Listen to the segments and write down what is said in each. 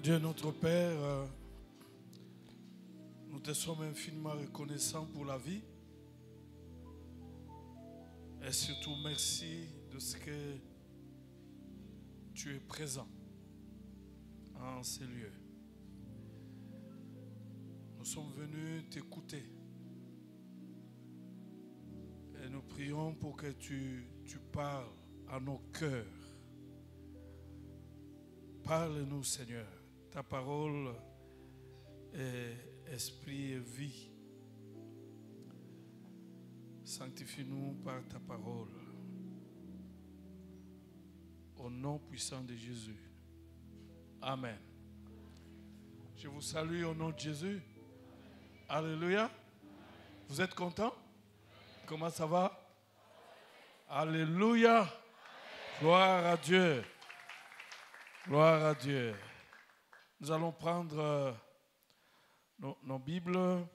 Dieu notre Père, nous te sommes infiniment reconnaissants pour la vie. Et surtout, merci de ce que tu es présent en ces lieux. Nous sommes venus t'écouter. Et nous prions pour que tu parles à nos cœurs. Parle-nous, Seigneur. Ta parole est esprit et vie. Sanctifie-nous par ta parole. Au nom puissant de Jésus. Amen. Je vous salue au nom de Jésus. Alléluia. Vous êtes contents? Comment ça va? Alléluia. Gloire à Dieu. Gloire à Dieu. Nous allons prendre nos Bibles.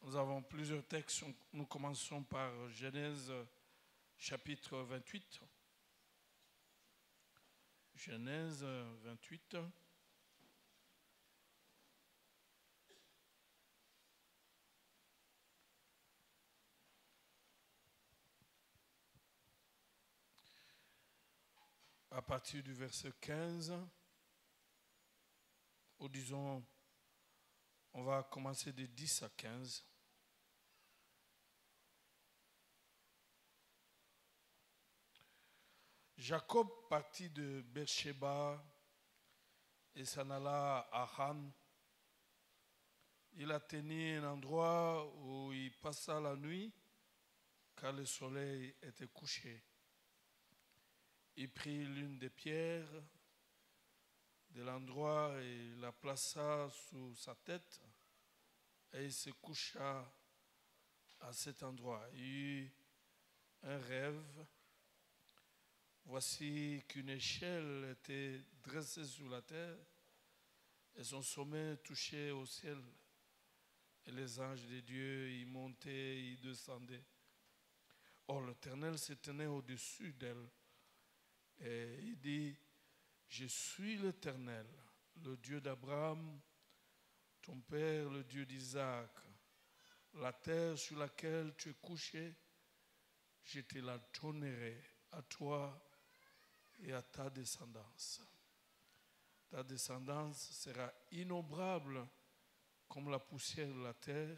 Nous avons plusieurs textes. Nous commençons par Genèse chapitre 28. Genèse 28. À partir du verset 15, ou disons, on va commencer de 10 à 15. Jacob partit de Beersheba et s'en alla à Haran. Il atteignit un endroit où il passa la nuit car le soleil était couché. Il prit l'une des pierres de l'endroit et la plaça sous sa tête et il se coucha à cet endroit. Il eut un rêve. Voici qu'une échelle était dressée sur la terre et son sommet touchait au ciel. Et les anges de Dieu y montaient, y descendaient. Or l'Éternel se tenait au-dessus d'elle. Et il dit, je suis l'Éternel, le Dieu d'Abraham, ton père, le Dieu d'Isaac. La terre sur laquelle tu es couché, je te la donnerai à toi et à ta descendance. Ta descendance sera innombrable comme la poussière de la terre.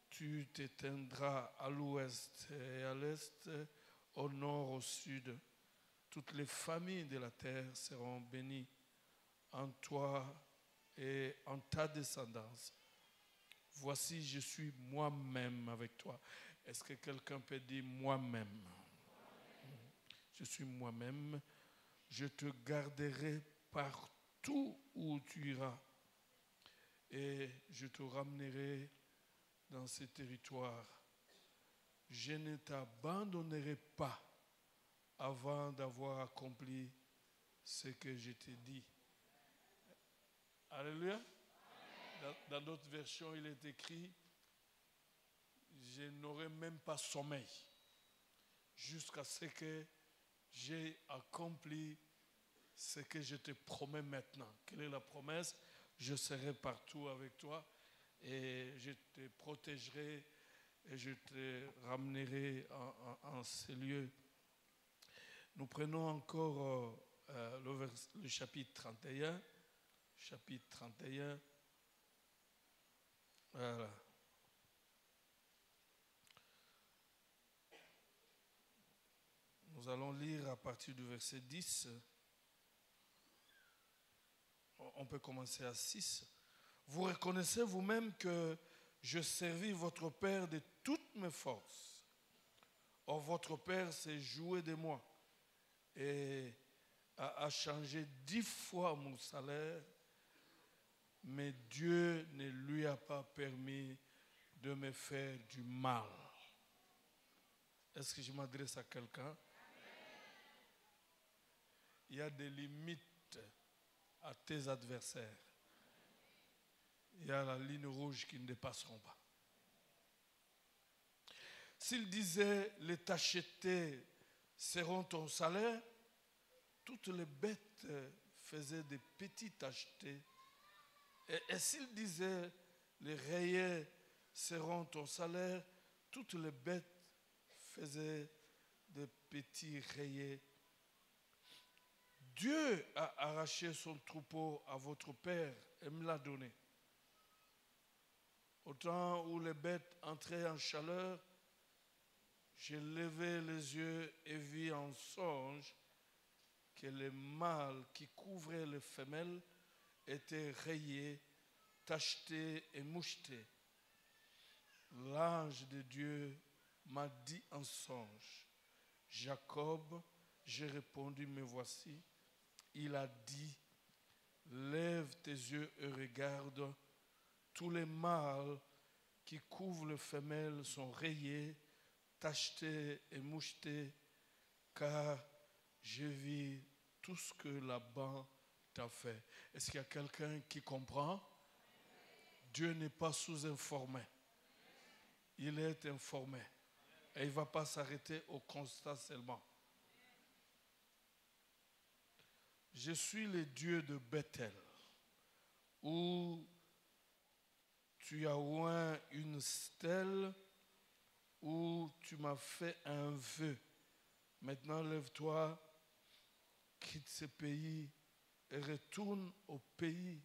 Tu t'éteindras à l'ouest et à l'est, au nord, au sud. Toutes les familles de la terre seront bénies en toi et en ta descendance. Voici, je suis moi-même avec toi. Est-ce que quelqu'un peut dire moi-même? Je suis moi-même. Je te garderai partout où tu iras et je te ramènerai dans ces territoires. Je ne t'abandonnerai pas avant d'avoir accompli ce que je t'ai dit. Alléluia. Dans d'autres versions, il est écrit, je n'aurai même pas sommeil jusqu'à ce que j'ai accompli ce que je te promets maintenant. Quelle est la promesse? Je serai partout avec toi et je te protégerai et je te ramènerai en ces lieux. Nous prenons encore le chapitre 31. Chapitre 31. Voilà. Nous allons lire à partir du verset 10. On peut commencer à 6. Vous reconnaissez vous-même que je servis votre Père de toutes mes forces. Or, votre Père s'est joué de moi et a changé 10 fois mon salaire, mais Dieu ne lui a pas permis de me faire du mal. Est-ce que je m'adresse à quelqu'un? Il y a des limites à tes adversaires. Il y a la ligne rouge qu'ils ne dépasseront pas. S'il disait les tachetés seront ton salaire. Toutes les bêtes faisaient des petits tachetés. Et s'il disait, les rayés seront ton salaire, toutes les bêtes faisaient des petits rayés. Dieu a arraché son troupeau à votre père et me l'a donné. Au temps où les bêtes entraient en chaleur, j'ai levé les yeux et vis en songe que les mâles qui couvraient les femelles étaient rayés, tachetés et mouchetés. L'ange de Dieu m'a dit en songe, Jacob, j'ai répondu, me voici. Il a dit, lève tes yeux et regarde, tous les mâles qui couvrent les femelles sont rayés, tachetés et mouchetés, car je vis tout ce que Laban t'a fait. Est-ce qu'il y a quelqu'un qui comprend? Dieu n'est pas sous-informé. Il est informé. Et il ne va pas s'arrêter au constat seulement. Je suis le Dieu de Bethel, où tu as oint une stèle, où tu m'as fait un vœu. Maintenant, lève-toi, quitte ce pays et retourne au pays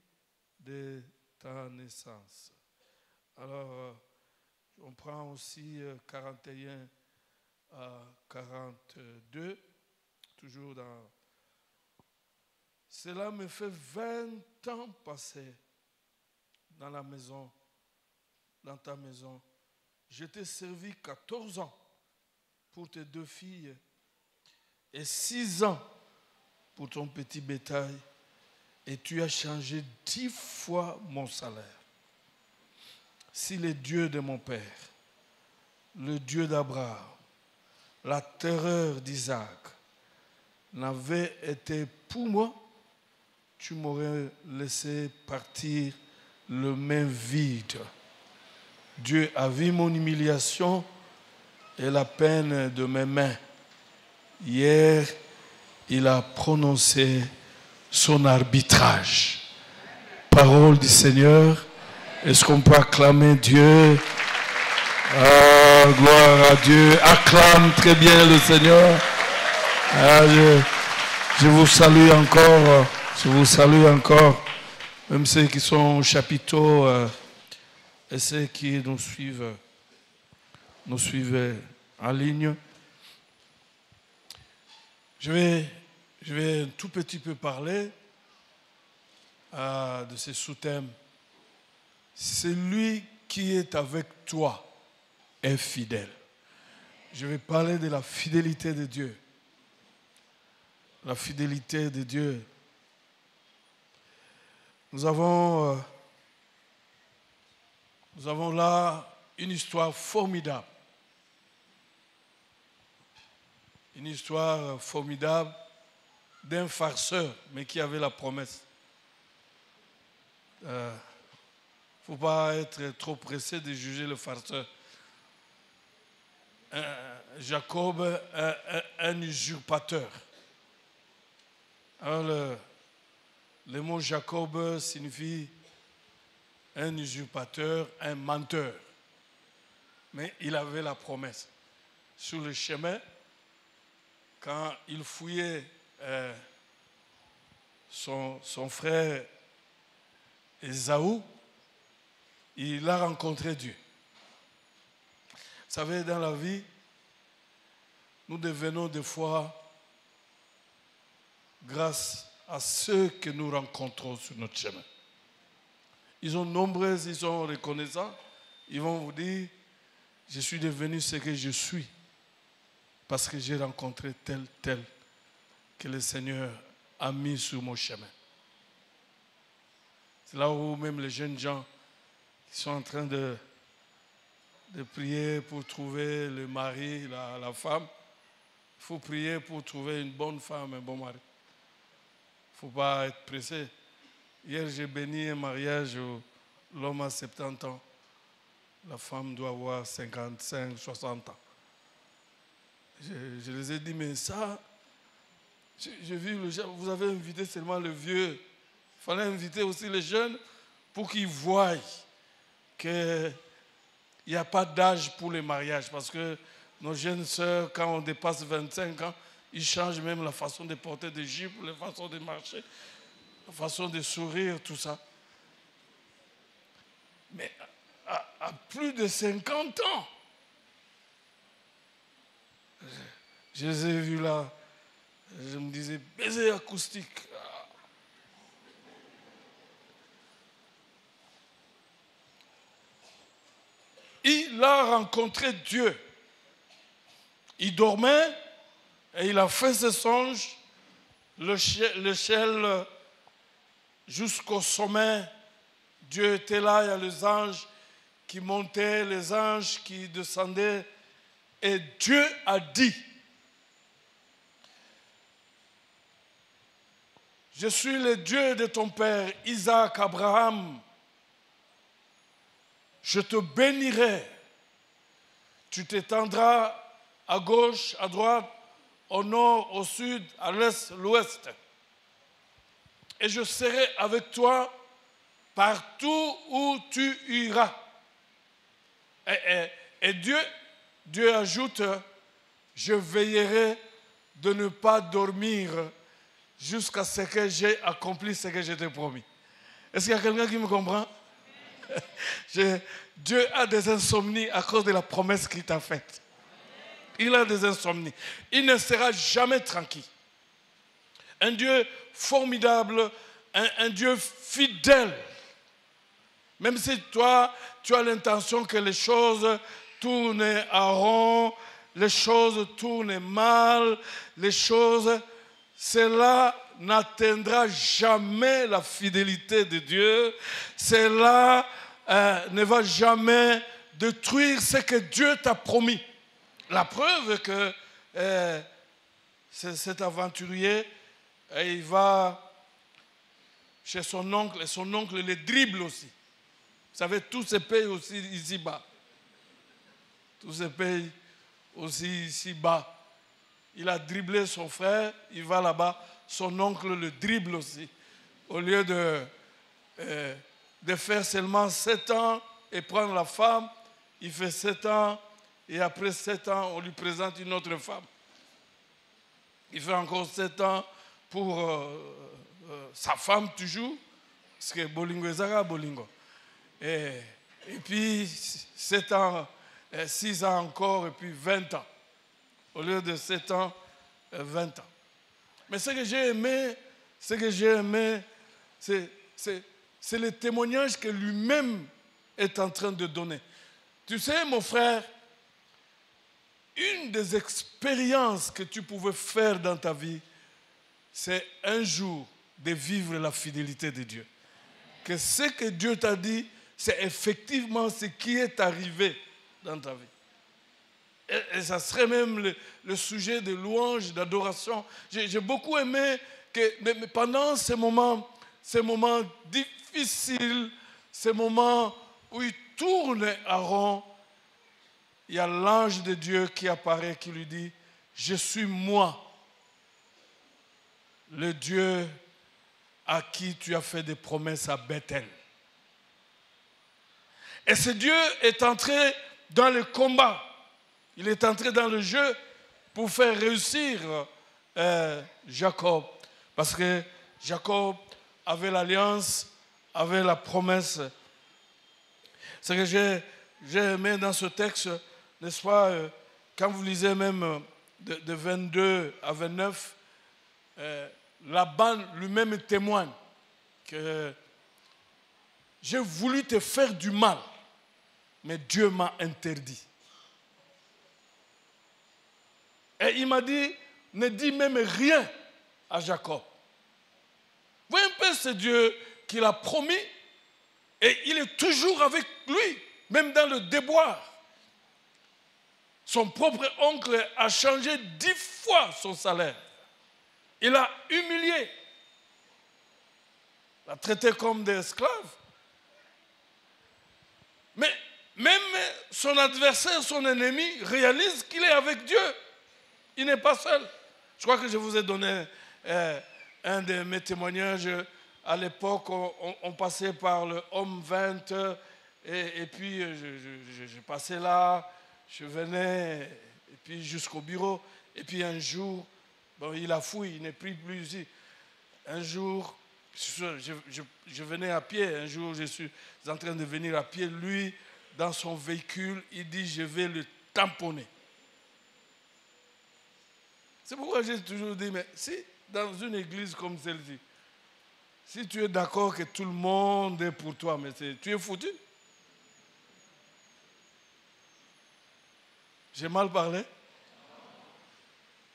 de ta naissance. Alors, on prend aussi 41 à 42, toujours dans... Cela me fait 20 ans passés dans la maison, dans ta maison. Je t'ai servi 14 ans pour tes 2 filles et 6 ans pour ton petit bétail. Et tu as changé 10 fois mon salaire. Si le Dieu de mon père, le Dieu d'Abraham, la terreur d'Isaac, n'avait été pour moi, tu m'aurais laissé partir le main vide. Dieu a vu mon humiliation et la peine de mes mains. Hier, il a prononcé son arbitrage. Parole du Seigneur. Est-ce qu'on peut acclamer Dieu? Ah, gloire à Dieu. Acclame très bien le Seigneur. Ah, je vous salue encore. Je vous salue encore. Même ceux qui sont au chapiteau et ceux qui nous suivent en ligne. Je vais un tout petit peu parler de ces sous-thèmes. Celui qui est avec toi est fidèle. Je vais parler de la fidélité de Dieu. La fidélité de Dieu. Nous avons là une histoire formidable. Une histoire formidable d'un farceur, mais qui avait la promesse. Il ne faut pas être trop pressé de juger le farceur. Jacob, un usurpateur. Alors, le mot Jacob signifie un usurpateur, un menteur. Mais il avait la promesse. Sur le chemin, quand il fouillait son frère Ésaü, il a rencontré Dieu. Vous savez, dans la vie, nous devenons des fois, grâce à ceux que nous rencontrons sur notre chemin. Ils sont nombreux, ils sont reconnaissants. Ils vont vous dire, je suis devenu ce que je suis parce que j'ai rencontré tel que le Seigneur a mis sur mon chemin. C'est là où même les jeunes gens qui sont en train de prier pour trouver le mari, la femme. Il faut prier pour trouver une bonne femme, un bon mari. Il ne faut pas être pressé. Hier, j'ai béni un mariage où l'homme a 70 ans. La femme doit avoir 55, 60 ans. je les ai dit, mais ça, j'ai vu le jeune, vous avez invité seulement le vieux. Il fallait inviter aussi les jeunes pour qu'ils voient qu'il n'y a pas d'âge pour le mariage. Parce que nos jeunes sœurs, quand on dépasse 25 ans, ils changent même la façon de porter des jupes, la façon de marcher, la façon de sourire, tout ça. Mais à plus de 50 ans, je les ai vus là, je me disais, baiser acoustique. Il a rencontré Dieu. Il dormait et il a fait ses songes, l'échelle jusqu'au sommet. Dieu était là, il y a les anges qui montaient, les anges qui descendaient. Et Dieu a dit, je suis le Dieu de ton père, Isaac, Abraham. Je te bénirai. Tu t'étendras à gauche, à droite, au nord, au sud, à l'est, l'ouest. Et je serai avec toi partout où tu iras. Et Dieu ajoute, je veillerai de ne pas dormir jusqu'à ce que j'ai accompli ce que je t'ai promis. Est-ce qu'il y a quelqu'un qui me comprend? Dieu a des insomnies à cause de la promesse qu'il t'a faite. Il a des insomnies. Il ne sera jamais tranquille. Un Dieu formidable, un Dieu fidèle. Même si toi, tu as l'intention que les choses tournent à rond, les choses tournent mal, les choses, cela n'atteindra jamais la fidélité de Dieu. Cela ne va jamais détruire ce que Dieu t'a promis. La preuve que cet aventurier, il va chez son oncle, et son oncle le dribble aussi. Vous savez, tous ces pays aussi ici-bas. Tous ces pays aussi ici-bas. Il a dribblé son frère, il va là-bas, son oncle le dribble aussi. Au lieu de faire seulement 7 ans et prendre la femme, il fait 7 ans et après 7 ans, on lui présente une autre femme. Il fait encore 7 ans pour sa femme toujours, parce que Bolingo est Bolingo. Et puis 7 ans, 6 ans encore, et puis 20 ans. Au lieu de 7 ans, 20 ans. Mais ce que j'ai aimé, c'est le témoignage que lui-même est en train de donner. Tu sais, mon frère, une des expériences que tu pouvais faire dans ta vie, c'est un jour de vivre la fidélité de Dieu. Que ce que Dieu t'a dit, c'est effectivement ce qui est arrivé dans ta vie. Et ça serait même le sujet de louange, d'adoration. J'ai beaucoup aimé que mais pendant ces moments difficiles, ces moments où il tourne à rond, il y a l'ange de Dieu qui apparaît, qui lui dit, je suis moi, le Dieu à qui tu as fait des promesses à Bethel. Et ce Dieu est entré dans le combat. Il est entré dans le jeu pour faire réussir Jacob. Parce que Jacob avait l'alliance, avait la promesse. Ce que j'ai aimé dans ce texte, n'est-ce pas, quand vous lisez même de 22 à 29, Laban lui-même témoigne que j'ai voulu te faire du mal, mais Dieu m'a interdit. Et il m'a dit, ne dis même rien à Jacob. Vous voyez un peu ce Dieu qu'il a promis, et il est toujours avec lui, même dans le déboire. Son propre oncle a changé 10 fois son salaire. Il l'a humilié. Il l'a traité comme des esclaves. Mais même son adversaire, son ennemi, réalise qu'il est avec Dieu. Il n'est pas seul. Je crois que je vous ai donné un de mes témoignages. À l'époque, on passait par le Homme 20 et puis je passais là, je venais et puis jusqu'au bureau. Et puis un jour, bon, il a fouillé, il n'est plus ici. Un jour, je venais à pied. Un jour, je suis en train de venir à pied. Lui, dans son véhicule, il dit, je vais le tamponner. C'est pourquoi j'ai toujours dit, mais si dans une église comme celle-ci, si tu es d'accord que tout le monde est pour toi, mais tu es foutu. J'ai mal parlé.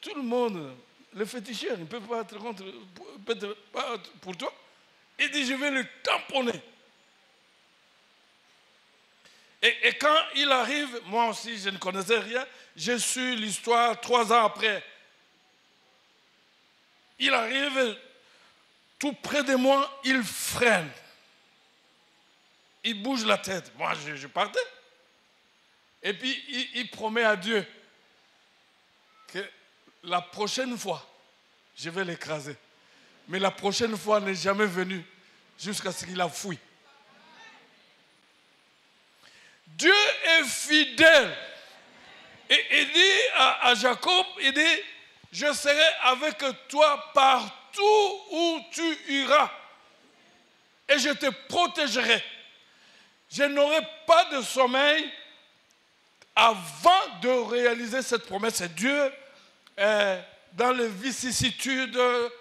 Tout le monde, les féticheurs, ils ne peuvent pas être contre, pas pour toi. Il dit, je vais le tamponner. Et quand il arrive, moi aussi, je ne connaissais rien. J'ai su l'histoire 3 ans après. Il arrive tout près de moi, il freine. Il bouge la tête. Moi, je partais. Et puis, il promet à Dieu que la prochaine fois, je vais l'écraser. Mais la prochaine fois n'est jamais venue jusqu'à ce qu'il a fui. Dieu est fidèle. Et il dit à Jacob, il dit, je serai avec toi partout où tu iras. Et je te protégerai. Je n'aurai pas de sommeil avant de réaliser cette promesse. Et Dieu, dans les vicissitudes,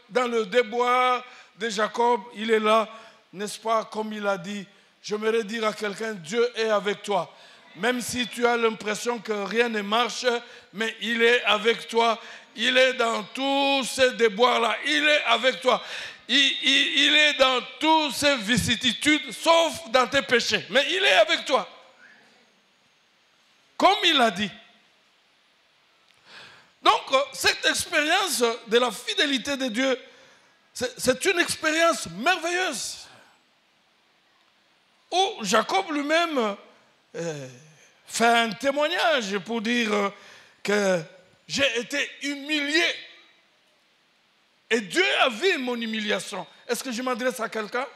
dans le déboire de Jacob, il est là, n'est-ce pas, comme il a dit. J'aimerais dire à quelqu'un, Dieu est avec toi. Même si tu as l'impression que rien ne marche, mais il est avec toi. Il est dans tous ces déboires-là. Il est avec toi. Il est dans toutes ces vicissitudes, sauf dans tes péchés. Mais il est avec toi. Comme il a dit. Donc, cette expérience de la fidélité de Dieu, c'est une expérience merveilleuse. Où Jacob lui-même fait un témoignage pour dire que j'ai été humilié. Et Dieu a vu mon humiliation. Est-ce que je m'adresse à quelqu'un?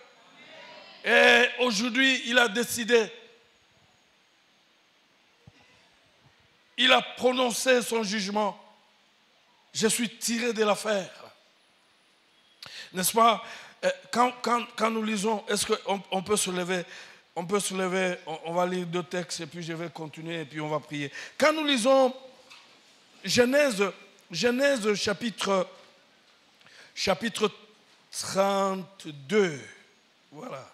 Et aujourd'hui, il a décidé. Il a prononcé son jugement. Je suis tiré de l'affaire. N'est-ce pas? Quand nous lisons, est-ce qu'on peut se lever? On peut se lever, on va lire 2 textes et puis je vais continuer et puis on va prier. Quand nous lisons Genèse chapitre 32, voilà.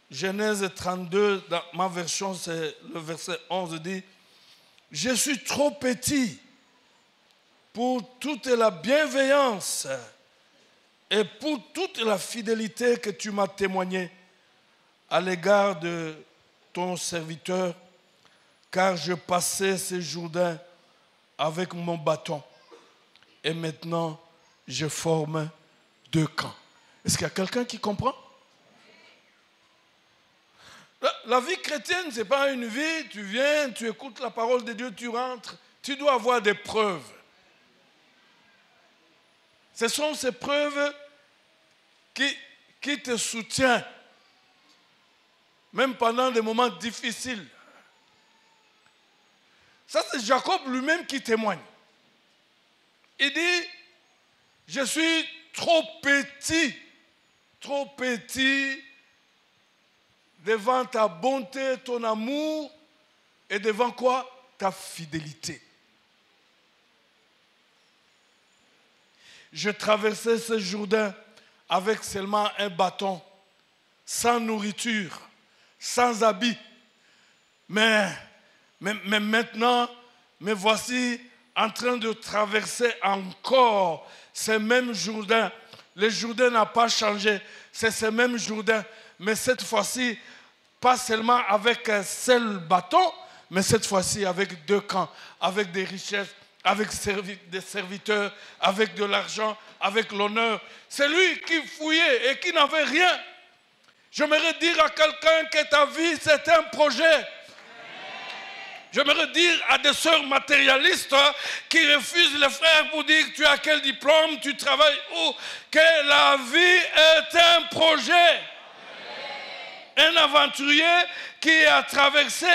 Genèse 32, dans ma version, c'est le verset 11, dit « Je suis trop petit pour toute la bienveillance et pour toute la fidélité que tu m'as témoignée à l'égard de ton serviteur, car je passais ce Jourdain avec mon bâton et maintenant je forme 2 camps. » Est-ce qu'il y a quelqu'un qui comprend? La vie chrétienne, ce n'est pas une vie, tu viens, tu écoutes la parole de Dieu, tu rentres, tu dois avoir des preuves. Ce sont ces preuves qui te soutiennent, même pendant des moments difficiles. Ça, c'est Jacob lui-même qui témoigne. Il dit, je suis trop petit devant ta bonté, ton amour, et devant quoi? Ta fidélité. Je traversais ce Jourdain avec seulement un bâton, sans nourriture, sans habit. Mais maintenant, me voici en train de traverser encore ce même Jourdain. Le Jourdain n'a pas changé, c'est ce même Jourdain. Mais cette fois-ci, pas seulement avec un seul bâton, mais cette fois-ci avec 2 camps, avec des richesses, avec des serviteurs, avec de l'argent, avec l'honneur. C'est lui qui fouillait et qui n'avait rien. J'aimerais dire à quelqu'un que ta vie, c'est un projet. J'aimerais dire à des sœurs matérialistes qui refusent les frères pour dire tu as quel diplôme, tu travailles où, que la vie est un projet. Un aventurier qui a traversé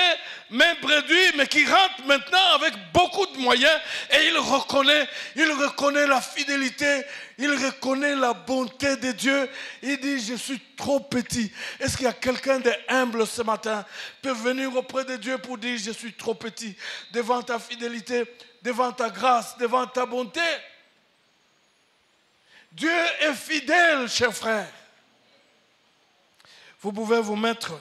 même réduit, mais qui rentre maintenant avec beaucoup de moyens et il reconnaît la fidélité, il reconnaît la bonté de Dieu. Il dit, je suis trop petit. Est-ce qu'il y a quelqu'un d'humble ce matin peut venir auprès de Dieu pour dire, je suis trop petit devant ta fidélité, devant ta grâce, devant ta bonté? Dieu est fidèle, chers frères. Vous pouvez vous mettre.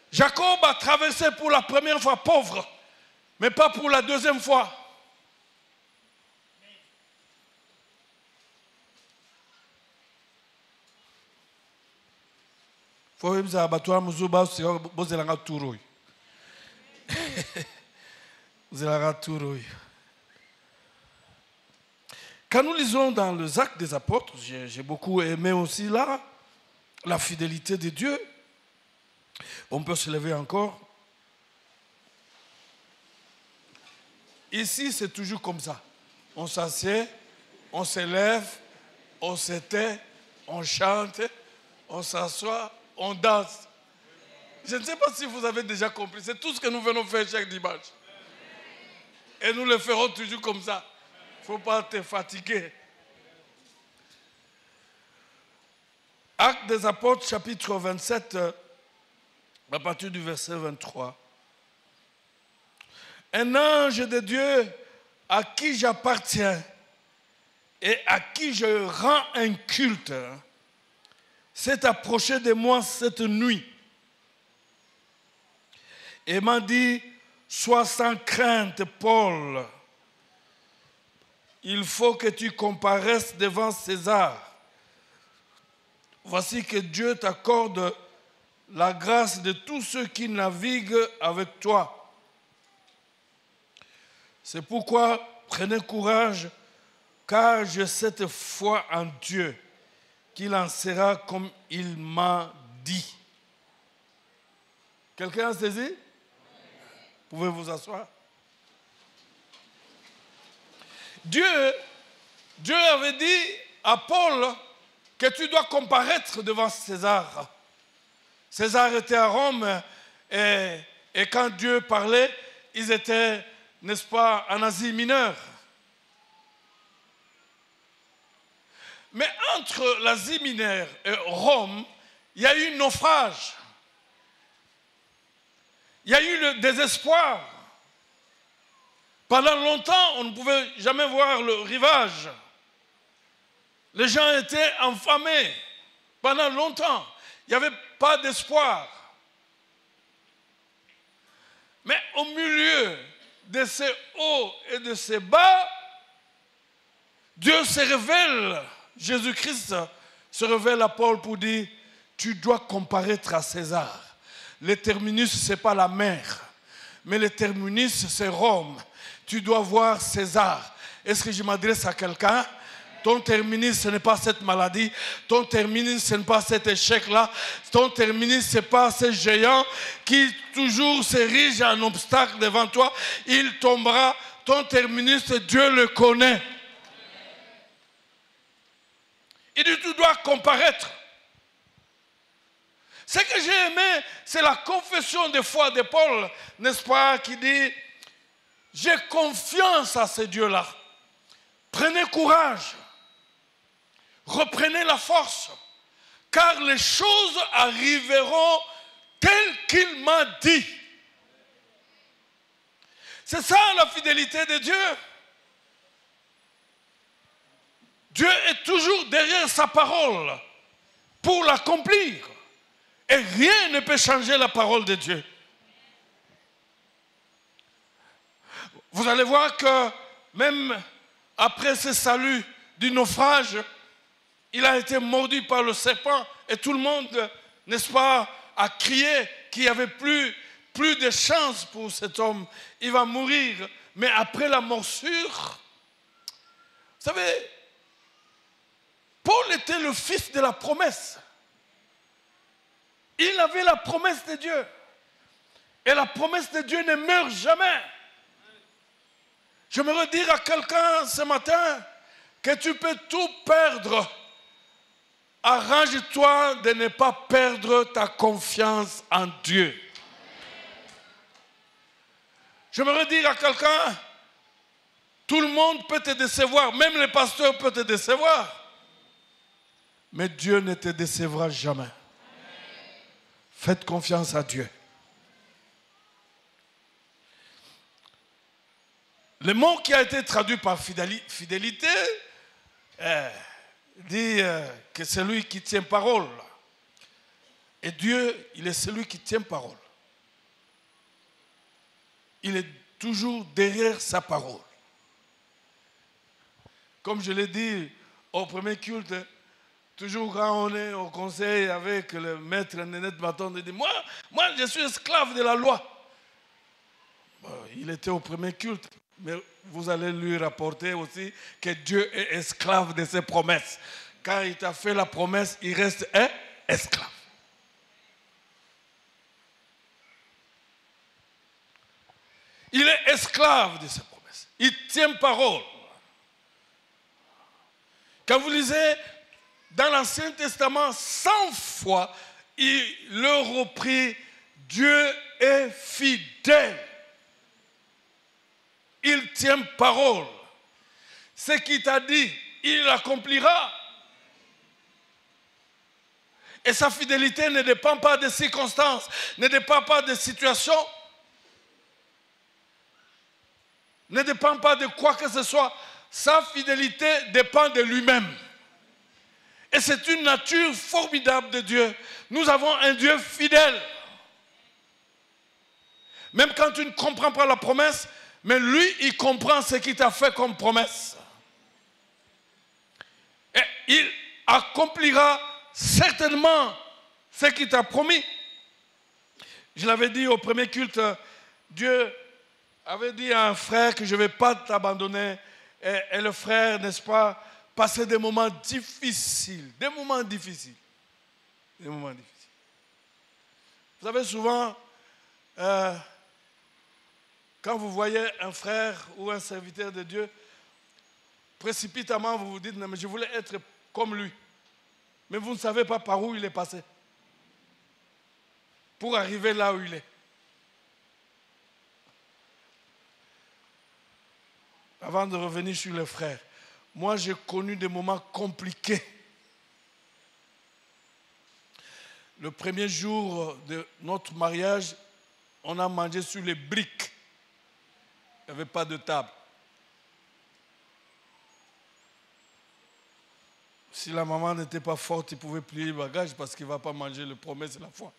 Jacob a traversé pour la première fois pauvre, mais pas pour la deuxième fois. Quand nous lisons dans les Actes des Apôtres, j'ai beaucoup aimé aussi là, la fidélité de Dieu. On peut se lever encore. Ici, c'est toujours comme ça. On s'assied, on se lève, on se tait, on chante, on s'assoit, on danse. Je ne sais pas si vous avez déjà compris. C'est tout ce que nous venons faire chaque dimanche. Et nous le ferons toujours comme ça. Il ne faut pas te fatiguer. Actes des Apôtres, chapitre 27, à partir du verset 23. Un ange de Dieu à qui j'appartiens et à qui je rends un culte s'est approché de moi cette nuit et m'a dit, sois sans crainte, Paul, il faut que tu comparaisses devant César. Voici que Dieu t'accorde la grâce de tous ceux qui naviguent avec toi. C'est pourquoi prenez courage, car j'ai cette foi en Dieu, qu'il en sera comme il m'a dit. Quelqu'un a saisi? Pouvez vous asseoir? Dieu avait dit à Paul que tu dois comparaître devant César. César était à Rome et quand Dieu parlait, ils étaient, n'est-ce pas, en Asie mineure. Mais entre l'Asie mineure et Rome, il y a eu un naufrage. Il y a eu le désespoir. Pendant longtemps, on ne pouvait jamais voir le rivage. Les gens étaient affamés. Pendant longtemps, il n'y avait pas d'espoir. Mais au milieu de ces hauts et de ces bas, Dieu se révèle, Jésus-Christ se révèle à Paul pour dire, tu dois comparaître à César. Le terminus, ce n'est pas la mer, mais le terminus, c'est Rome. Tu dois voir César. Est-ce que je m'adresse à quelqu'un? Ton terminus, ce n'est pas cette maladie. Ton terminus, ce n'est pas cet échec-là. Ton terminus, ce n'est pas ce géant qui toujours s'érige un obstacle devant toi. Il tombera. Ton terminus, Dieu le connaît. Il dit, tu dois comparaître. Ce que j'ai aimé, c'est la confession de foi de Paul, n'est-ce pas, qui dit, j'ai confiance à ce Dieu-là. Prenez courage. Reprenez la force. Car les choses arriveront telles qu'il m'a dit. C'est ça la fidélité de Dieu. Dieu est toujours derrière sa parole pour l'accomplir. Et rien ne peut changer la parole de Dieu. Vous allez voir que même après ce salut du naufrage, il a été mordu par le serpent et tout le monde, n'est-ce pas, a crié qu'il n'y avait plus de chance pour cet homme. Il va mourir. Mais après la morsure, vous savez, Paul était le fils de la promesse. Il avait la promesse de Dieu. Et la promesse de Dieu ne meurt jamais. J'aimerais dire à quelqu'un ce matin que tu peux tout perdre. Arrange-toi de ne pas perdre ta confiance en Dieu. J'aimerais dire à quelqu'un, tout le monde peut te décevoir, même les pasteurs peuvent te décevoir. Mais Dieu ne te décevra jamais. Faites confiance à Dieu. Le mot qui a été traduit par fidélité dit que c'est celui qui tient parole. Et Dieu, il est celui qui tient parole. Il est toujours derrière sa parole. Comme je l'ai dit au premier culte, toujours quand on est au conseil avec le maître Nénette Maton, il dit, moi je suis esclave de la loi. Il était au premier culte, mais vous allez lui rapporter aussi que Dieu est esclave de ses promesses. Quand il t'a fait la promesse, il reste esclave. Il est esclave de ses promesses. Il tient parole. Quand vous lisez dans l'Ancien Testament, 100 fois, il leur reprit, Dieu est fidèle. Il tient parole. Ce qu'il t'a dit, il l'accomplira. Et sa fidélité ne dépend pas des circonstances, ne dépend pas des situations, ne dépend pas de quoi que ce soit. Sa fidélité dépend de lui-même. Et c'est une nature formidable de Dieu. Nous avons un Dieu fidèle. Même quand tu ne comprends pas la promesse, mais lui, il comprend ce qu'il t'a fait comme promesse. Et il accomplira certainement ce qu'il t'a promis. Je l'avais dit au premier culte, Dieu avait dit à un frère que je ne vais pas t'abandonner. Et le frère, n'est-ce pas, passait des moments difficiles. Des moments difficiles. Des moments difficiles. Vous savez, souvent, quand vous voyez un frère ou un serviteur de Dieu, précipitamment, vous vous dites, non, mais je voulais être comme lui. Mais vous ne savez pas par où il est passé. Pour arriver là où il est. Avant de revenir sur les frères, moi j'ai connu des moments compliqués. Le premier jour de notre mariage, on a mangé sur les briques. Il n'y avait pas de table. Si la maman n'était pas forte, il pouvait plier le bagage parce qu'il ne va pas manger le promesse de la foi.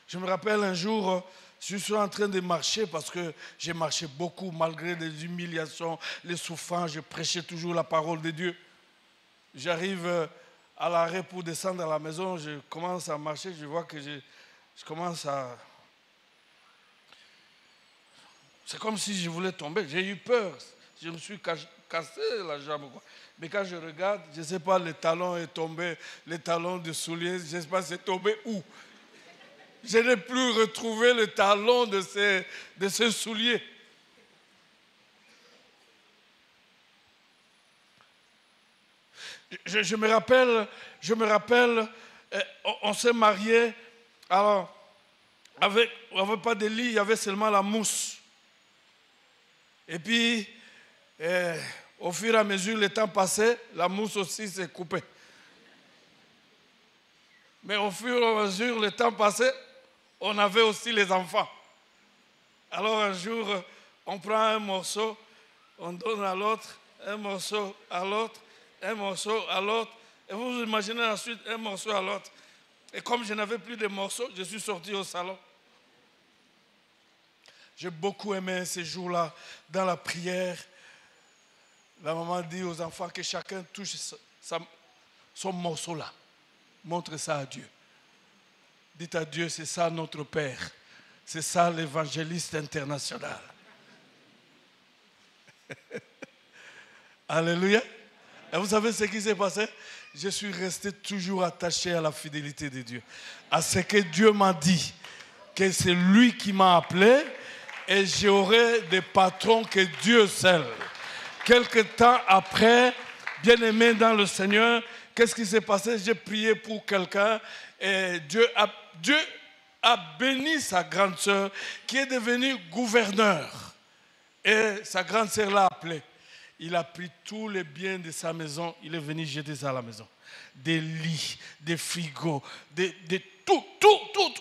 Je me rappelle un jour, je suis en train de marcher parce que j'ai marché beaucoup malgré les humiliations, les souffrances. Je prêchais toujours la parole de Dieu. J'arrive à l'arrêt pour descendre à la maison. Je commence à marcher. Je vois que je commence à... C'est comme si je voulais tomber. J'ai eu peur. Je me suis cassé la jambe. Mais quand je regarde, je ne sais pas, le talon est tombé. Le talon de soulier, je ne sais pas, c'est tombé où. Je n'ai plus retrouvé le talon de ces souliers. Je me rappelle, on s'est mariés, alors, on n'avait pas de lit, il y avait seulement la mousse. Et puis, au fur et à mesure, le temps passait, la mousse aussi s'est coupée. Mais au fur et à mesure, le temps passait, on avait aussi les enfants. Alors un jour, on prend un morceau, on donne à l'autre, un morceau à l'autre, un morceau à l'autre. Et vous imaginez ensuite un morceau à l'autre. Et comme je n'avais plus de morceaux, je suis sorti au salon. J'ai beaucoup aimé ces jours-là dans la prière. La maman dit aux enfants que chacun touche son morceau là. Montre ça à Dieu. Dites à Dieu, c'est ça notre Père. C'est ça l'évangéliste international. Alléluia. Et vous savez ce qui s'est passé? Je suis resté toujours attaché à la fidélité de Dieu. À ce que Dieu m'a dit. Que c'est lui qui m'a appelé. Et j'aurai des patrons que Dieu seul. Quelque temps après, bien aimé dans le Seigneur, qu'est-ce qui s'est passé? J'ai prié pour quelqu'un et Dieu a béni sa grande sœur qui est devenue gouverneur. Et sa grande sœur l'a appelé. Il a pris tous les biens de sa maison, il est venu jeter ça à la maison. Des lits, des frigos, tout.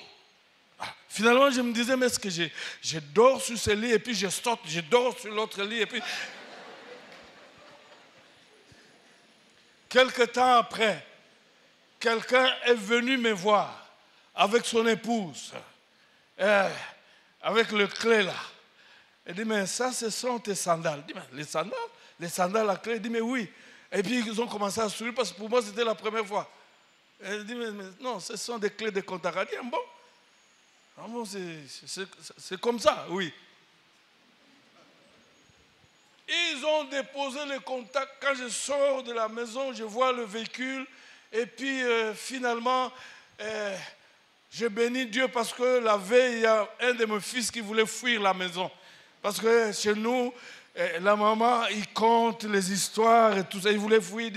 Finalement, je me disais, mais est-ce que je dors sur ce lit et puis je saute, je dors sur l'autre lit et puis... Quelque temps après, quelqu'un est venu me voir avec son épouse, avec le clé là. Il dit, mais ça, ce sont tes sandales. Il dit, mais les sandales à clé. Il dit, mais oui. Et puis, ils ont commencé à sourire parce que pour moi, c'était la première fois. Il dit, mais non, ce sont des clés de contact. Il dit, bon, c'est comme ça, oui. Ils ont déposé le contact. Quand je sors de la maison, je vois le véhicule. Et puis, finalement, je bénis Dieu parce que la veille, il y a un de mes fils qui voulait fuir la maison. Parce que chez nous, la maman, il compte les histoires et tout ça. Il voulait fuir.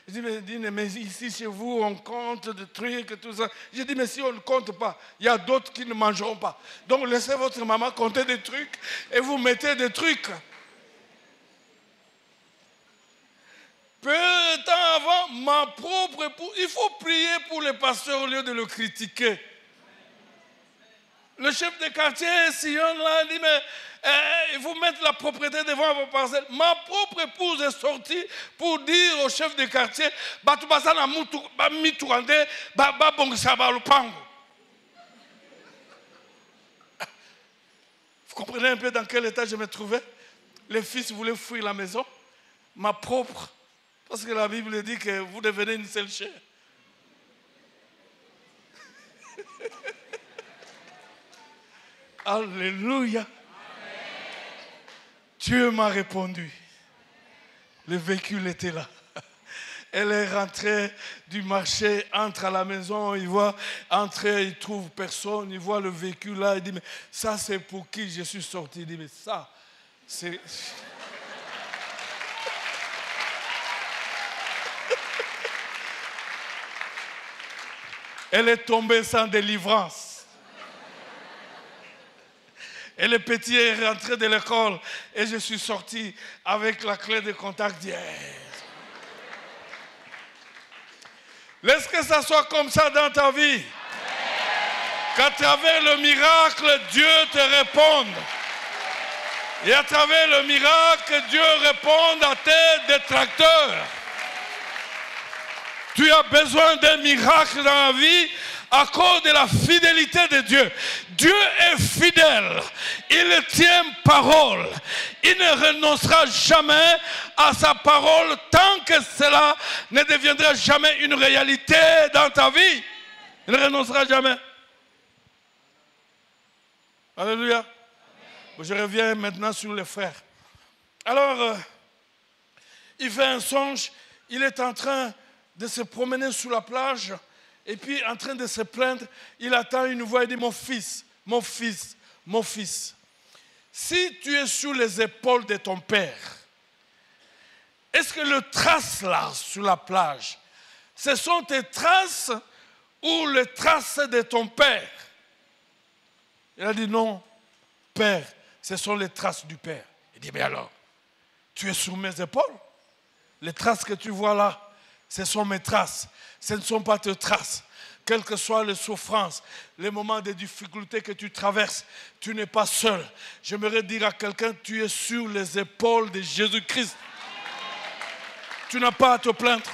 Il dit, mais ici, chez vous, on compte des trucs et tout ça. J'ai dit, mais si on ne compte pas, il y a d'autres qui ne mangeront pas. Donc, laissez votre maman compter des trucs et vous mettez des trucs. Peu de temps avant, ma propre épouse, il faut prier pour le pasteur au lieu de le critiquer. Le chef de quartier, Sion, là, dit, mais il faut mettre la propriété devant vos parcelles. Ma propre épouse est sortie pour dire au chef de quartier, vous comprenez un peu dans quel état je me trouvais? Les fils voulaient fuir la maison. Ma propre. Parce que la Bible dit que vous devenez une seule chair. Alléluia. Amen. Dieu m'a répondu. Le véhicule était là. Elle est rentrée du marché, entre à la maison, il voit entrer, il trouve personne, il voit le véhicule là, il dit, mais ça c'est pour qui je suis sorti? Il dit, mais ça, c'est... Elle est tombée sans délivrance. Et le petit est rentré de l'école et je suis sorti avec la clé de contact. Laisse que ça soit comme ça dans ta vie. Qu'à travers le miracle, Dieu te réponde. Et à travers le miracle, Dieu réponde à tes détracteurs. Tu as besoin d'un miracle dans la vie à cause de la fidélité de Dieu. Dieu est fidèle. Il tient parole. Il ne renoncera jamais à sa parole tant que cela ne deviendra jamais une réalité dans ta vie. Il ne renoncera jamais. Alléluia. Je reviens maintenant sur les frères. Alors, il fait un songe. Il est en train de se promener sur la plage et puis en train de se plaindre, il attend une voix et dit, mon fils, mon fils, mon fils, si tu es sur les épaules de ton père, est-ce que le trace là sur la plage, ce sont tes traces ou les traces de ton père? Il a dit, non, père, ce sont les traces du père. Il dit, mais alors, tu es sur mes épaules? Les traces que tu vois là, ce sont mes traces, ce ne sont pas tes traces. Quelles que soient les souffrances, les moments de difficultés que tu traverses, tu n'es pas seul. J'aimerais dire à quelqu'un, tu es sur les épaules de Jésus-Christ. Tu n'as pas à te plaindre.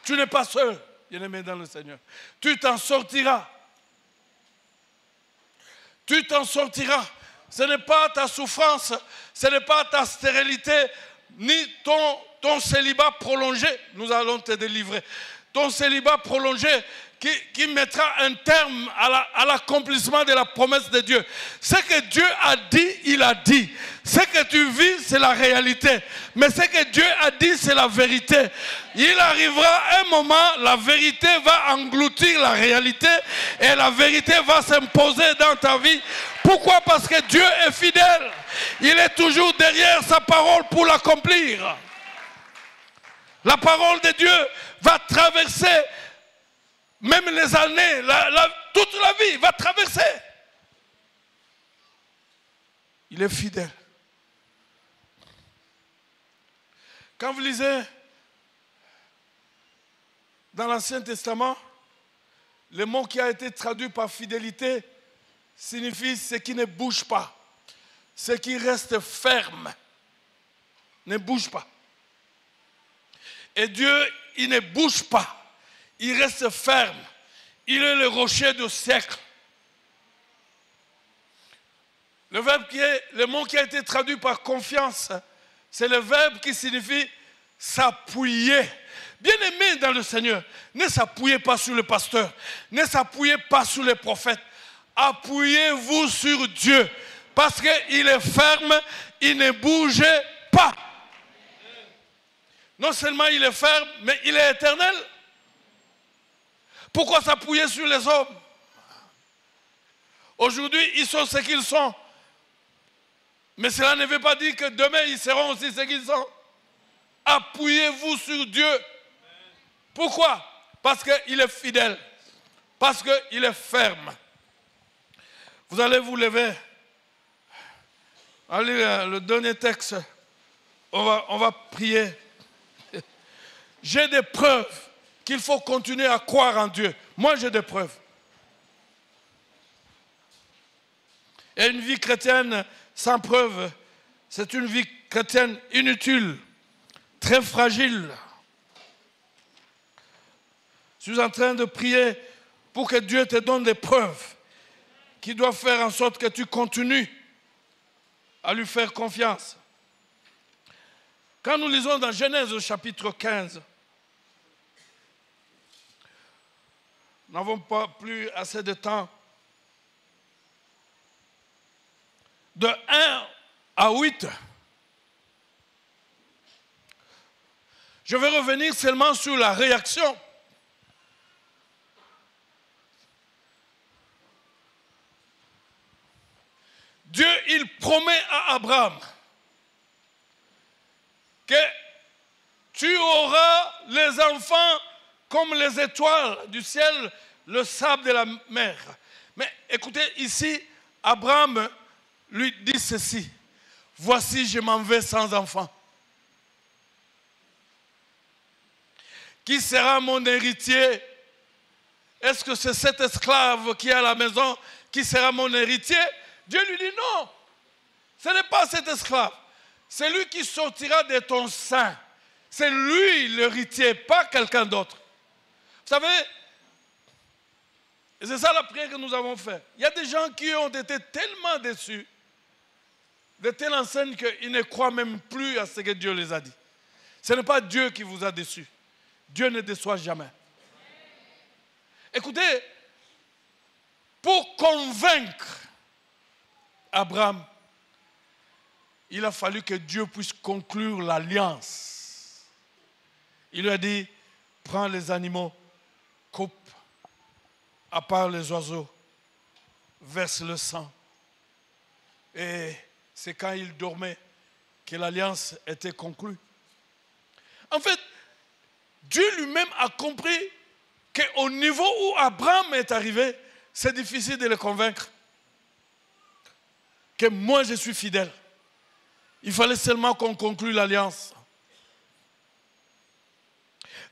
Tu n'es pas seul, bien-aimé dans le Seigneur. Tu t'en sortiras. Tu t'en sortiras. Ce n'est pas ta souffrance, ce n'est pas ta stérilité, ni ton célibat prolongé, nous allons te délivrer. Ton célibat prolongé qui mettra un terme à l'accomplissement de la promesse de Dieu. Ce que Dieu a dit, il a dit. Ce que tu vis, c'est la réalité. Mais ce que Dieu a dit, c'est la vérité. Il arrivera un moment, la vérité va engloutir la réalité et la vérité va s'imposer dans ta vie. Pourquoi? Parce que Dieu est fidèle. Il est toujours derrière sa parole pour l'accomplir. La parole de Dieu va traverser même les années, toute la vie va traverser. Il est fidèle. Quand vous lisez dans l'Ancien Testament, le mot qui a été traduit par fidélité signifie ce qui ne bouge pas, ce qui reste ferme, ne bouge pas. Et Dieu, il ne bouge pas. Il reste ferme. Il est le rocher du siècle. Le mot qui a été traduit par confiance, c'est le verbe qui signifie s'appuyer. Bien-aimés dans le Seigneur, ne s'appuyez pas sur le pasteur, ne s'appuyez pas sur les prophètes. Appuyez-vous sur Dieu, parce qu'il est ferme, il ne bouge pas. Non seulement il est ferme, mais il est éternel. Pourquoi s'appuyer sur les hommes? Aujourd'hui, ils sont ce qu'ils sont. Mais cela ne veut pas dire que demain, ils seront aussi ce qu'ils sont. Appuyez-vous sur Dieu. Pourquoi? Parce qu'il est fidèle. Parce qu'il est ferme. Vous allez vous lever. Allez, le dernier texte. On va prier. J'ai des preuves qu'il faut continuer à croire en Dieu. Moi, j'ai des preuves. Et une vie chrétienne sans preuve, c'est une vie chrétienne inutile, très fragile. Je suis en train de prier pour que Dieu te donne des preuves qui doivent faire en sorte que tu continues à lui faire confiance. Quand nous lisons dans Genèse au chapitre 15, nous n'avons pas plus assez de temps. De 1 à 8, je vais revenir seulement sur la réaction. Dieu, il promet à Abraham que tu auras les enfants comme les étoiles du ciel, le sable de la mer. Mais écoutez, ici, Abraham lui dit ceci: voici, je m'en vais sans enfant. Qui sera mon héritier? Est-ce que c'est cet esclave qui est à la maison qui sera mon héritier? Dieu lui dit non, ce n'est pas cet esclave. C'est lui qui sortira de ton sein. C'est lui l'héritier, pas quelqu'un d'autre. Vous savez, et c'est ça la prière que nous avons faite. Il y a des gens qui ont été tellement déçus de telle enseigne qu'ils ne croient même plus à ce que Dieu les a dit. Ce n'est pas Dieu qui vous a déçus. Dieu ne déçoit jamais. Écoutez, pour convaincre Abraham, il a fallu que Dieu puisse conclure l'alliance. Il lui a dit, prends les animaux, coupe, à part les oiseaux, verse le sang. Et c'est quand il dormait que l'alliance était conclue. En fait, Dieu lui-même a compris qu'au niveau où Abraham est arrivé, c'est difficile de le convaincre. Que moi je suis fidèle. Il fallait seulement qu'on conclue l'alliance.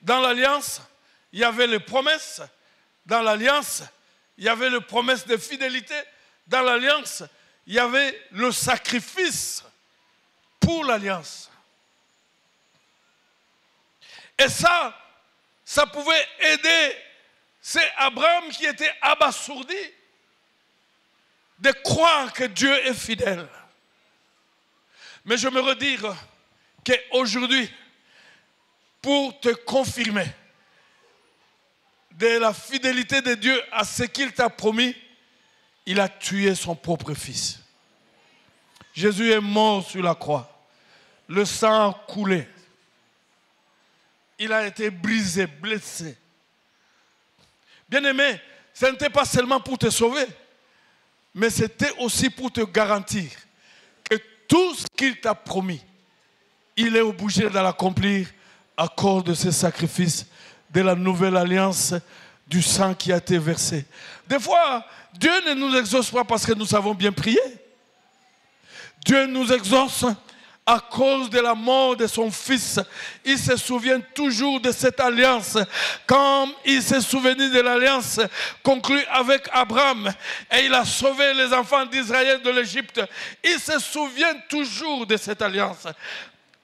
Dans l'alliance, il y avait les promesses. Dans l'alliance, il y avait les promesses de fidélité. Dans l'alliance, il y avait le sacrifice pour l'alliance. Et ça pouvait aider. C'est Abraham qui était abasourdi de croire que Dieu est fidèle. Mais je me redire qu'aujourd'hui, pour te confirmer, de la fidélité de Dieu à ce qu'il t'a promis, il a tué son propre fils. Jésus est mort sur la croix. Le sang a coulé. Il a été brisé, blessé. Bien-aimé, ce n'était pas seulement pour te sauver, mais c'était aussi pour te garantir que tout ce qu'il t'a promis, il est obligé de l'accomplir à cause de ce sacrifice, de la nouvelle alliance, du sang qui a été versé. Des fois, Dieu ne nous exauce pas parce que nous savons bien prier. Dieu nous exauce à cause de la mort de son fils. Il se souvient toujours de cette alliance. Comme il s'est souvenu de l'alliance conclue avec Abraham et il a sauvé les enfants d'Israël de l'Égypte, il se souvient toujours de cette alliance.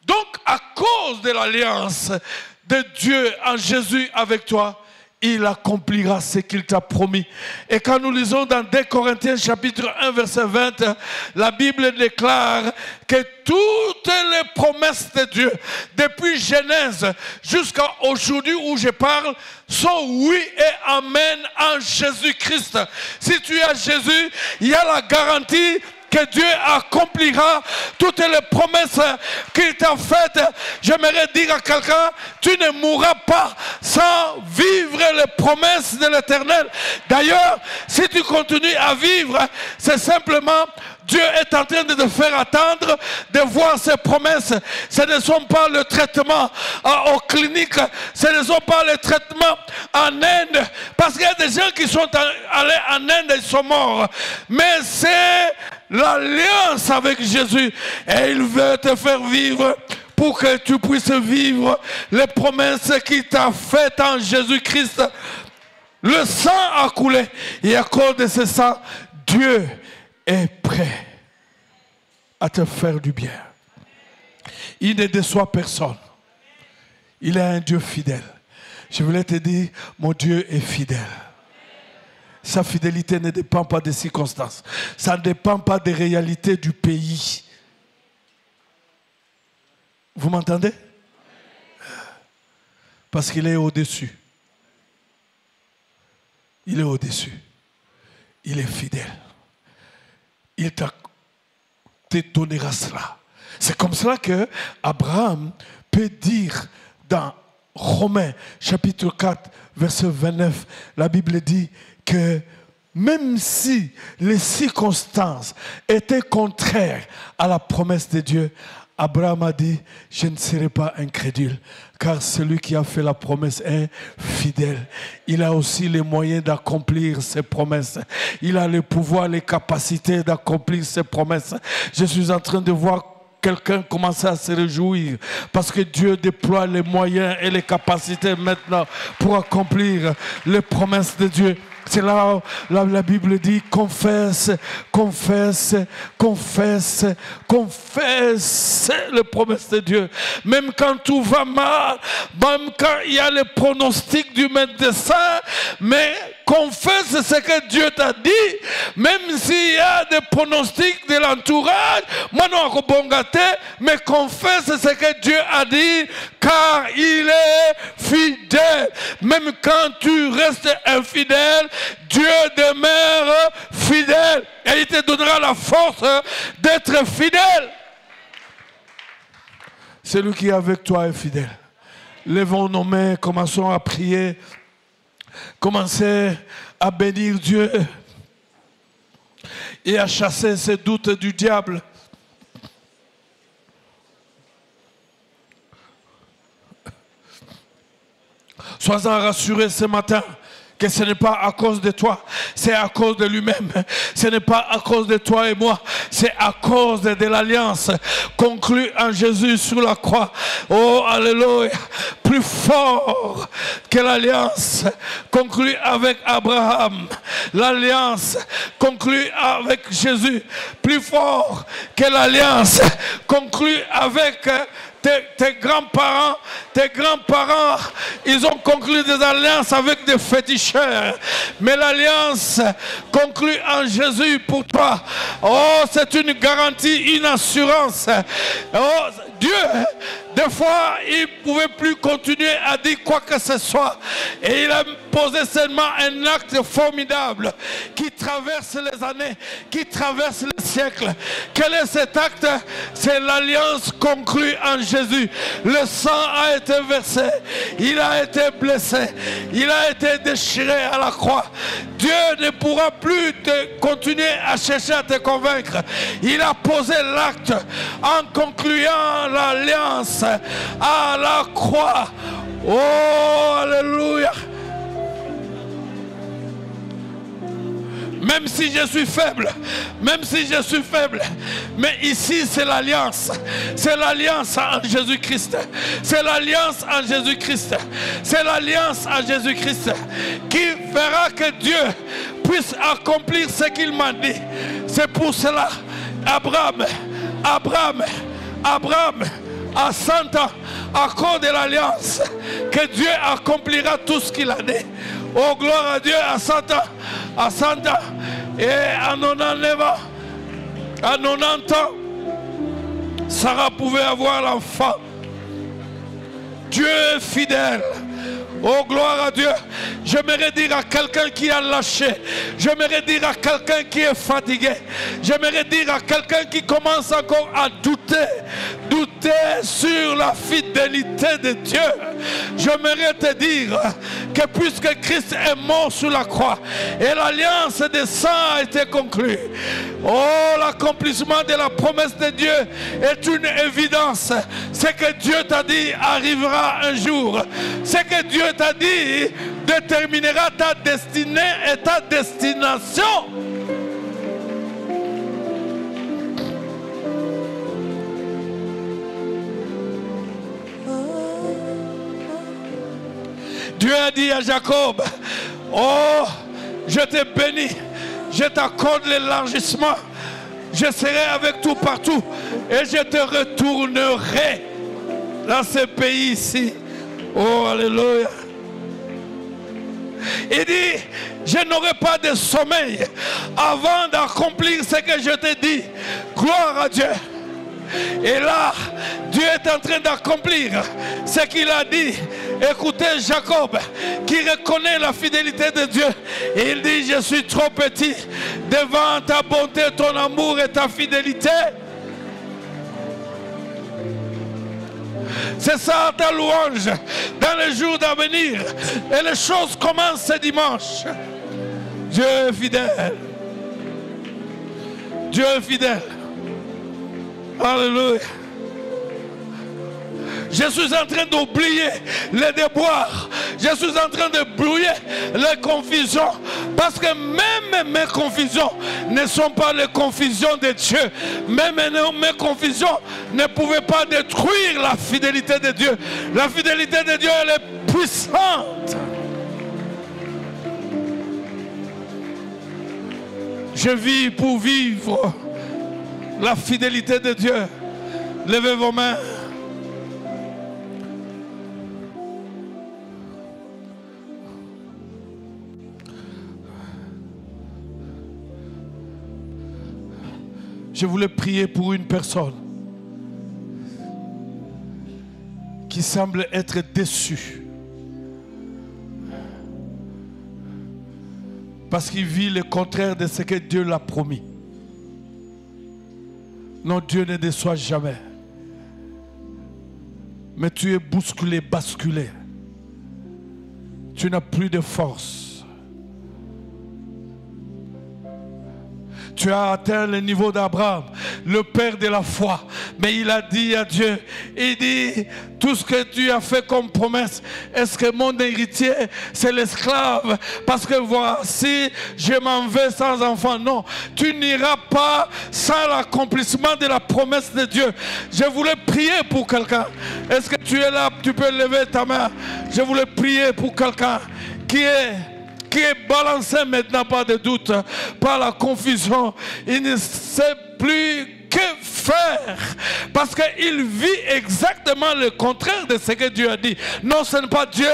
Donc, à cause de l'alliance de Dieu en Jésus avec toi, il accomplira ce qu'il t'a promis. Et quand nous lisons dans 2 Corinthiens chapitre 1 verset 20, la Bible déclare que toutes les promesses de Dieu, depuis Genèse jusqu'à aujourd'hui où je parle, sont oui et amen en Jésus-Christ. Si tu es à Jésus, il y a la garantie que Dieu accomplira toutes les promesses qu'il t'a faites. J'aimerais dire à quelqu'un, tu ne mourras pas sans vivre les promesses de l'Éternel. D'ailleurs, si tu continues à vivre, c'est simplement Dieu est en train de te faire attendre de voir ses promesses. Ce ne sont pas le traitement aux cliniques, ce ne sont pas les traitements en Inde, parce qu'il y a des gens qui sont allés en Inde et ils sont morts. Mais c'est l'alliance avec Jésus et il veut te faire vivre pour que tu puisses vivre les promesses qu'il t'a faites en Jésus-Christ. Le sang a coulé et à cause de ce sang, Dieu est prêt à te faire du bien. Il ne déçoit personne. Il est un Dieu fidèle. Je voulais te dire, mon Dieu est fidèle. Sa fidélité ne dépend pas des circonstances. Ça ne dépend pas des réalités du pays. Vous m'entendez? Parce qu'il est au-dessus. Il est au-dessus. Il est fidèle. Il te donnera cela. C'est comme cela que Abraham peut dire dans Romains chapitre 4 verset 29, la Bible dit que même si les circonstances étaient contraires à la promesse de Dieu, Abraham a dit, je ne serai pas incrédule, car celui qui a fait la promesse est fidèle. Il a aussi les moyens d'accomplir ses promesses. Il a le pouvoir, les capacités d'accomplir ses promesses. Je suis en train de voir quelqu'un commencer à se réjouir parce que Dieu déploie les moyens et les capacités maintenant pour accomplir les promesses de Dieu. C'est là où la Bible dit confesse, confesse, confesse, confesse les promesses de Dieu. Même quand tout va mal, même quand il y a les pronostics du médecin, mais confesse ce que Dieu t'a dit, même s'il y a des pronostics de l'entourage, mais confesse ce que Dieu a dit, car il est fidèle. Même quand tu restes infidèle, Dieu demeure fidèle et il te donnera la force d'être fidèle. Celui qui est avec toi est fidèle. Levons nos mains, commençons à prier, commencez à bénir Dieu et à chasser ces doutes du diable. Sois-en rassuré ce matin que ce n'est pas à cause de toi, c'est à cause de lui-même. Ce n'est pas à cause de toi et moi, c'est à cause de l'alliance conclue en Jésus sur la croix. Oh, alléluia! Plus fort que l'alliance conclue avec Abraham, l'alliance conclue avec Jésus, plus fort que l'alliance conclue avec tes grands-parents, ils ont conclu des alliances avec des féticheurs. Mais l'alliance conclue en Jésus pour toi, oh, c'est une garantie, une assurance. Oh, Dieu, des fois, il ne pouvait plus continuer à dire quoi que ce soit. Et il a posé seulement un acte formidable qui traverse les années, qui traverse les siècles. Quel est cet acte? C'est l'alliance conclue en Jésus. Le sang a été versé, il a été blessé, il a été déchiré à la croix. Dieu ne pourra plus continuer à chercher à te convaincre. Il a posé l'acte en concluant l'alliance à la croix. Oh, alléluia. Même si je suis faible, mais ici c'est l'alliance en Jésus-Christ. C'est l'alliance en Jésus-Christ. C'est l'alliance en Jésus-Christ qui fera que Dieu puisse accomplir ce qu'il m'a dit. C'est pour cela, Abraham, à 100 ans, à cause de l'alliance, que Dieu accomplira tout ce qu'il a dit. Oh, gloire à Dieu, à 100 ans, et à 99 ans, à 90 ans, Sarah pouvait avoir l'enfant. Dieu est fidèle. Oh, gloire à Dieu. J'aimerais dire à quelqu'un qui a lâché, j'aimerais dire à quelqu'un qui est fatigué, j'aimerais dire à quelqu'un qui commence encore à douter sur la fidélité de Dieu. J'aimerais te dire que puisque Christ est mort sur la croix et l'alliance des saints a été conclue, oh, l'accomplissement de la promesse de Dieu est une évidence. Ce que Dieu t'a dit arrivera un jour. Ce que Dieu t'a dit déterminera ta destinée et ta destination. Dieu a dit à Jacob, oh, je te bénis, je t'accorde l'élargissement, je serai avec toi partout et je te retournerai dans ce pays ici. Oh, alléluia. Il dit, je n'aurai pas de sommeil avant d'accomplir ce que je te dis. Gloire à Dieu. Et là, Dieu est en train d'accomplir ce qu'il a dit. Écoutez Jacob, qui reconnaît la fidélité de Dieu. Et il dit, je suis trop petit devant ta bonté, ton amour et ta fidélité. C'est ça ta louange dans les jours d'avenir. Et les choses commencent ce dimanche. Dieu est fidèle. Dieu est fidèle. Alléluia. Je suis en train d'oublier les déboires. Je suis en train d'oublier les confusions. Parce que même mes confusions ne sont pas les confusions de Dieu. Même mes confusions ne pouvaient pas détruire la fidélité de Dieu. La fidélité de Dieu, elle est puissante. Je vis pour vivre la fidélité de Dieu. Levez vos mains. Je voulais prier pour une personne qui semble être déçue parce qu'il vit le contraire de ce que Dieu l'a promis. Non, Dieu ne déçoit jamais. Mais tu es bousculé, basculé. Tu n'as plus de force. Tu as atteint le niveau d'Abraham, le père de la foi. Mais il a dit à Dieu, il dit, tout ce que tu as fait comme promesse, est-ce que mon héritier, c'est l'esclave? Parce que voici, je m'en vais sans enfant. Non, tu n'iras pas sans l'accomplissement de la promesse de Dieu. Je voulais prier pour quelqu'un. Est-ce que tu es là? Tu peux lever ta main. Je voulais prier pour quelqu'un qui est balancé maintenant, pas de doute, par la confusion. Il ne sait plus que faire parce qu'il vit exactement le contraire de ce que Dieu a dit. Non, ce n'est pas Dieu.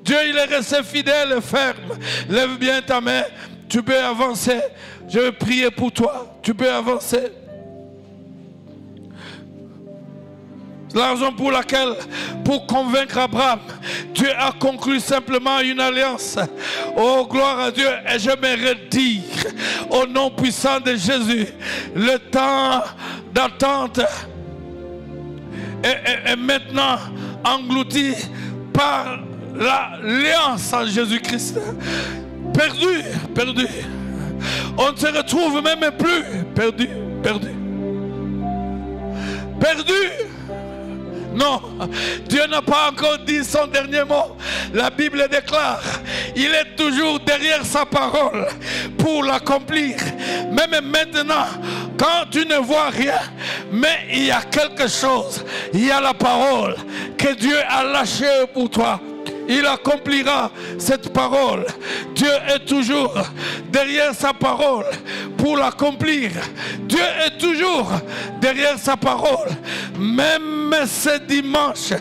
Dieu, il est resté fidèle et ferme. Lève bien ta main. Tu peux avancer. Je vais prier pour toi. Tu peux avancer. La raison pour laquelle, pour convaincre Abraham, Dieu a conclu simplement une alliance. Oh, gloire à Dieu. Et j'aimerais dire, au nom puissant de Jésus, le temps d'attente est maintenant englouti par l'alliance en Jésus-Christ. Perdu, perdu. On ne se retrouve même plus. Perdu, perdu. Perdu. Non, Dieu n'a pas encore dit son dernier mot. La Bible déclare, il est toujours derrière sa parole pour l'accomplir. Même maintenant, quand tu ne vois rien, mais il y a quelque chose, il y a la parole que Dieu a lâchée pour toi. Il accomplira cette parole. Dieu est toujours derrière sa parole pour l'accomplir. Dieu est toujours derrière sa parole. Même ce dimanche,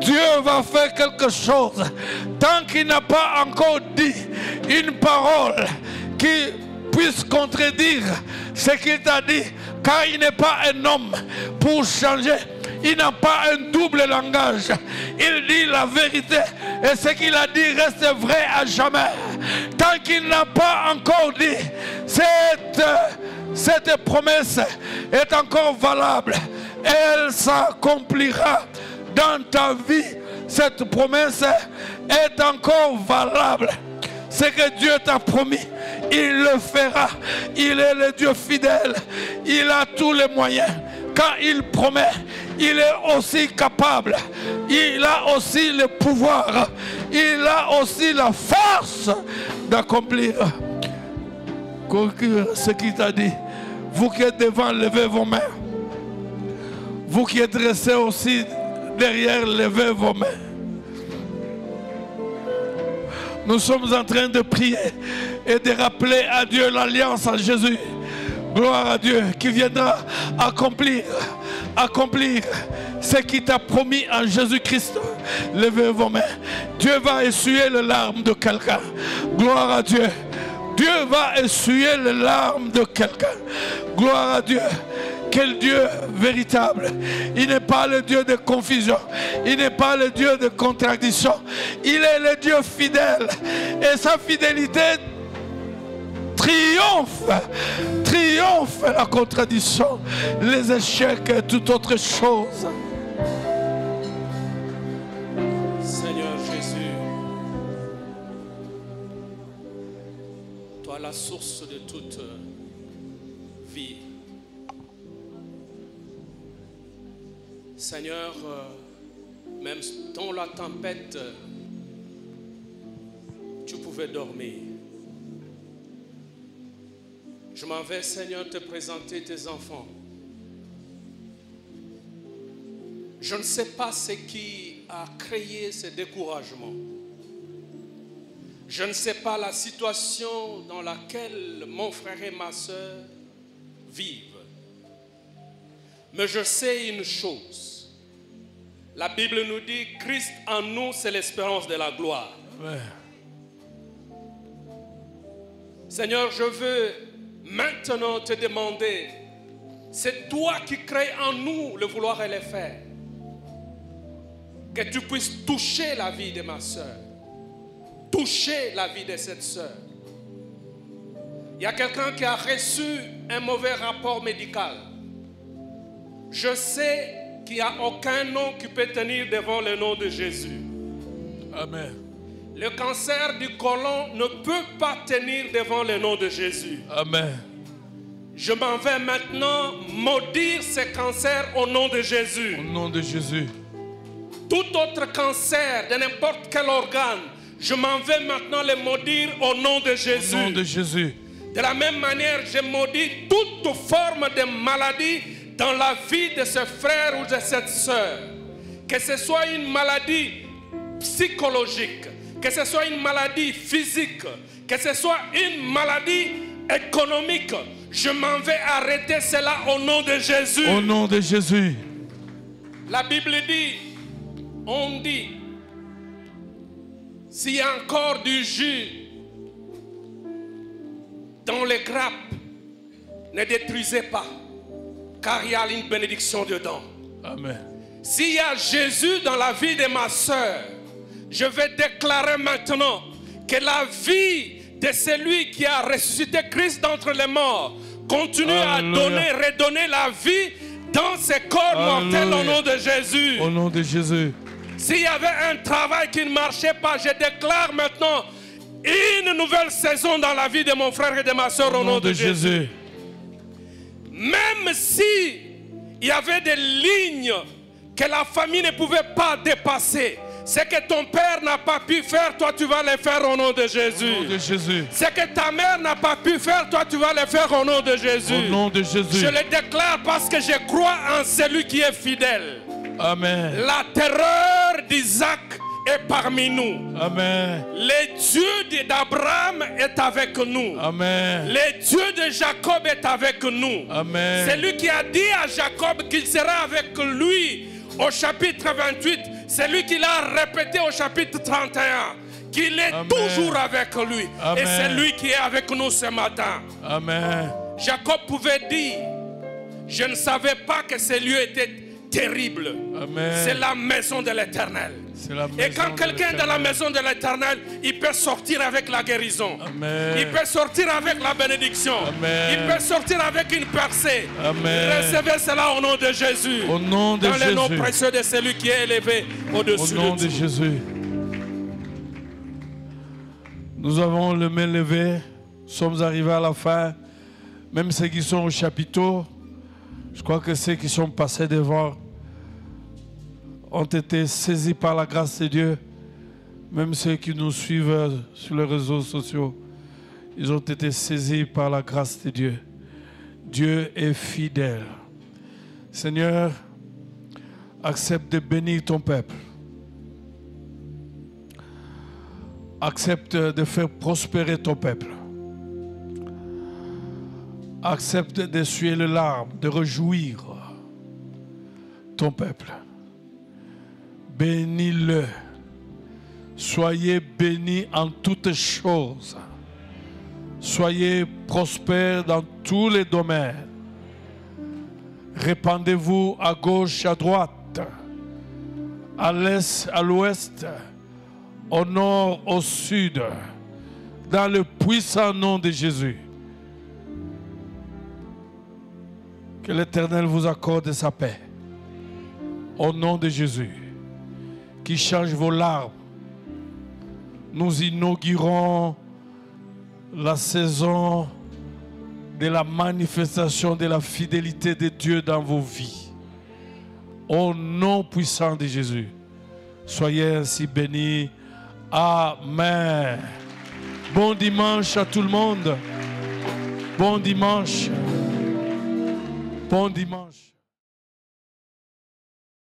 Dieu va faire quelque chose. Tant qu'il n'a pas encore dit une parole qui puisse contredire ce qu'il t'a dit, car il n'est pas un homme pour changer. Il n'a pas un double langage. Il dit la vérité. Et ce qu'il a dit reste vrai à jamais. Tant qu'il n'a pas encore dit, cette promesse est encore valable. Elle s'accomplira dans ta vie. Cette promesse est encore valable. Ce que Dieu t'a promis, il le fera. Il est le Dieu fidèle. Il a tous les moyens. Quand il promet, il est aussi capable. Il a aussi le pouvoir. Il a aussi la force d'accomplir ce qu'il t'a dit. Vous qui êtes devant, levez vos mains. Vous qui êtes restés aussi derrière, levez vos mains. Nous sommes en train de prier et de rappeler à Dieu l'alliance en Jésus. Gloire à Dieu qui viendra accomplir ce qu'il t'a promis en Jésus-Christ. Levez vos mains. Dieu va essuyer les larmes de quelqu'un. Gloire à Dieu. Dieu va essuyer les larmes de quelqu'un. Gloire à Dieu. Quel Dieu véritable. Il n'est pas le Dieu de confusion. Il n'est pas le Dieu de contradiction. Il est le Dieu fidèle. Et sa fidélité triomphe la contradiction, les échecs et toute autre chose. Seigneur Jésus, toi la source de toute vie. Seigneur, même dans la tempête, tu pouvais dormir. Je m'en vais, Seigneur, te présenter tes enfants. Je ne sais pas ce qui a créé ce découragement. Je ne sais pas la situation dans laquelle mon frère et ma soeur vivent. Mais je sais une chose. La Bible nous dit, Christ en nous, c'est l'espérance de la gloire. Ouais. Seigneur, je veux maintenant te demander, c'est toi qui crées en nous le vouloir et le faire. Que tu puisses toucher la vie de ma soeur. Toucher la vie de cette soeur. Il y a quelqu'un qui a reçu un mauvais rapport médical. Je sais qu'il n'y a aucun nom qui peut tenir devant le nom de Jésus. Amen. Le cancer du côlon ne peut pas tenir devant le nom de Jésus. Amen. Je m'en vais maintenant maudire ce cancer au nom de Jésus. Au nom de Jésus. Tout autre cancer de n'importe quel organe, je m'en vais maintenant le maudire au nom de Jésus. Au nom de Jésus. De la même manière, je maudis toute forme de maladie dans la vie de ce frère ou de cette sœur. Que ce soit une maladie psychologique, que ce soit une maladie physique, que ce soit une maladie économique, je m'en vais arrêter cela au nom de Jésus. Au nom de Jésus. La Bible dit, on dit, s'il y a encore du jus dans les grappes, ne détruisez pas, car il y a une bénédiction dedans. Amen. S'il y a Jésus dans la vie de ma soeur, je vais déclarer maintenant que la vie de celui qui a ressuscité Christ d'entre les morts continue à donner, redonner la vie dans ce corps mortel au nom de Jésus. Au nom de Jésus. S'il y avait un travail qui ne marchait pas, je déclare maintenant une nouvelle saison dans la vie de mon frère et de ma soeur au nom de Jésus. Même si il y avait des lignes que la famille ne pouvait pas dépasser, ce que ton père n'a pas pu faire, toi tu vas le faire au nom de Jésus. Au nom de Jésus. Ce que ta mère n'a pas pu faire, toi tu vas le faire au nom de Jésus. Au nom de Jésus. Je le déclare parce que je crois en celui qui est fidèle. Amen. La terreur d'Isaac est parmi nous. Amen. Le Dieu d'Abraham est avec nous. Amen. Le Dieu de Jacob est avec nous. Amen. C'est lui qui a dit à Jacob qu'il sera avec lui au chapitre 28. C'est lui qui l'a répété au chapitre 31. Qu'il est toujours avec lui. Amen. Et c'est lui qui est avec nous ce matin. Amen. Jacob pouvait dire, je ne savais pas que ce lieu était terrible. C'est la maison de l'Éternel. Et quand quelqu'un est dans la maison de l'Éternel, il peut sortir avec la guérison. Amen. Il peut sortir avec la bénédiction. Amen. Il peut sortir avec une percée. Amen. Recevez cela au nom de Jésus. Au nom de dans Jésus. le nom précieux de celui qui est élevé au-dessus de tout. Au nom de Jésus. Nous avons le main levé. Nous sommes arrivés à la fin. Même ceux qui sont au chapiteau, je crois que ceux qui sont passés devant ont été saisis par la grâce de Dieu. Même ceux qui nous suivent sur les réseaux sociaux, ils ont été saisis par la grâce de Dieu. Dieu est fidèle. Seigneur, accepte de bénir ton peuple. Accepte de faire prospérer ton peuple. Accepte d'essuyer les larmes, de réjouir ton peuple. Bénis-le. Soyez bénis en toutes choses. Soyez prospères dans tous les domaines. Répandez-vous à gauche, à droite, à l'est, à l'ouest, au nord, au sud, dans le puissant nom de Jésus. Que l'Éternel vous accorde sa paix. Au nom de Jésus. Qui change vos larmes. Nous inaugurons la saison de la manifestation de la fidélité de Dieu dans vos vies. Au nom puissant de Jésus. Soyez ainsi bénis. Amen. Bon dimanche à tout le monde. Bon dimanche. Bon dimanche.